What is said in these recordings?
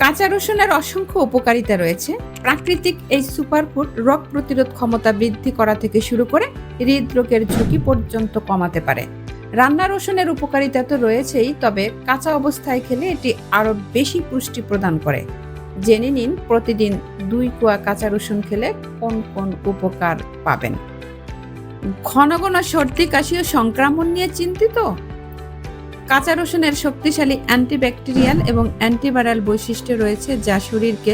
কাঁচা রসুনের অসংখ্য উপকারিতা রয়েছে। প্রাকৃতিক এই সুপারফুড রোগ প্রতিরোধ ক্ষমতা বৃদ্ধি করা থেকে শুরু করে হৃদরোগের ঝুঁকি পর্যন্ত কমাতে পারে। রান্না রসুনের উপকারিতা তো রয়েছেই, তবে কাঁচা অবস্থায় খেলে এটি আরো বেশি পুষ্টি প্রদান করে। জেনে নিন প্রতিদিন 2 কোয়া কাঁচা রসুন খেলে কোন কোন উপকার পাবেন। ঘন ঘন সর্দি কাশি ও সংক্রমণ নিয়ে চিন্তিত? কাঁচা রসুনের শক্তিশালী অ্যান্টিব্যাকটেরিয়াল এবং অ্যান্টিভাইরাল বৈশিষ্ট্য রয়েছে, যা শরীরকে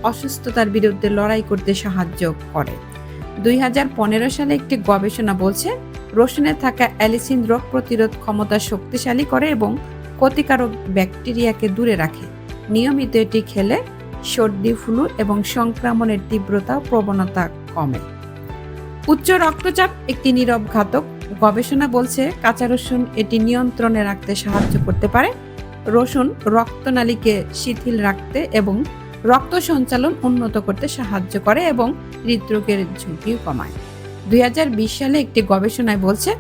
অসুস্থতার বিরুদ্ধে লড়াই করতে সাহায্য করে। 2015 সালে একটি গবেষণা বলছে রসুনে থাকা অ্যালিসিন রোগ প্রতিরোধ ক্ষমতা শক্তিশালী করে এবং ক্ষতিকারক ব্যাকটেরিয়াকে দূরে রাখে। নিয়মিত এটি খেলে সর্দি, ফ্লু এবং সংক্রমণের তীব্রতা ও প্রবণতা কমে। উচ্চ রক্তচাপ একটি নীরব ঘাতক। গবেষণা বলছে কাঁচা রসুন এটি নিয়ন্ত্রণে রাখতে সাহায্য করতে পারে। রসুন রক্তনালীকে শিথিল রাখতে এবং রক্ত সঞ্চালন উন্নত করতে সাহায্য করে এবং হৃদরোগের ঝুঁকিও কমায়। 2020 সালে একটি গবেষণায় বলছে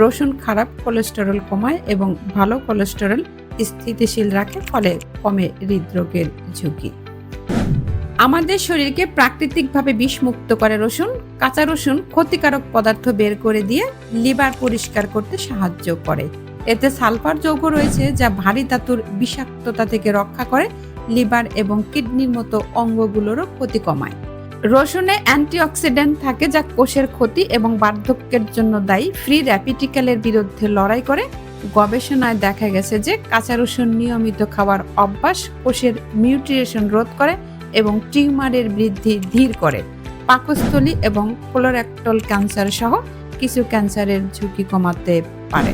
রসুন খারাপ কোলেস্টেরল কমায় এবং ভালো কোলেস্টেরল স্থিতিশীল রাখে, ফলে কমে হৃদরোগের ঝুঁকি। আমাদের শরীরকে প্রাকৃতিকভাবে বিষমুক্ত করে রসুন। কাঁচা রসুন ক্ষতিকারক পদার্থ বের করে দিয়ে লিভার পরিষ্কার করতে সাহায্য করে। এতে সালফার যৌগ রয়েছে, যা ভারী ধাতুর বিষাক্ততা থেকে রক্ষা করে, লিভার এবং কিডনির মতো অঙ্গগুলোরও ক্ষতি কমায়। রসুনে অ্যান্টিঅক্সিডেন্ট থাকে, যা কোষের ক্ষতি এবং বার্ধক্যের জন্য দায়ী। ফ্রি র্যাডিক্যালের বিরুদ্ধে লড়াই করে। গবেষণায় দেখা গেছে যে কাঁচা রসুন নিয়মিত খাওয়ার অভ্যাস কোষের মিউটিলেশন রোধ করে এবং টিউমারের বৃদ্ধি ধীর করে। পাকস্থলী এবং কোলোরেক্টাল ক্যান্সার সহ কিছু ক্যান্সারের ঝুঁকি কমাতে পারে।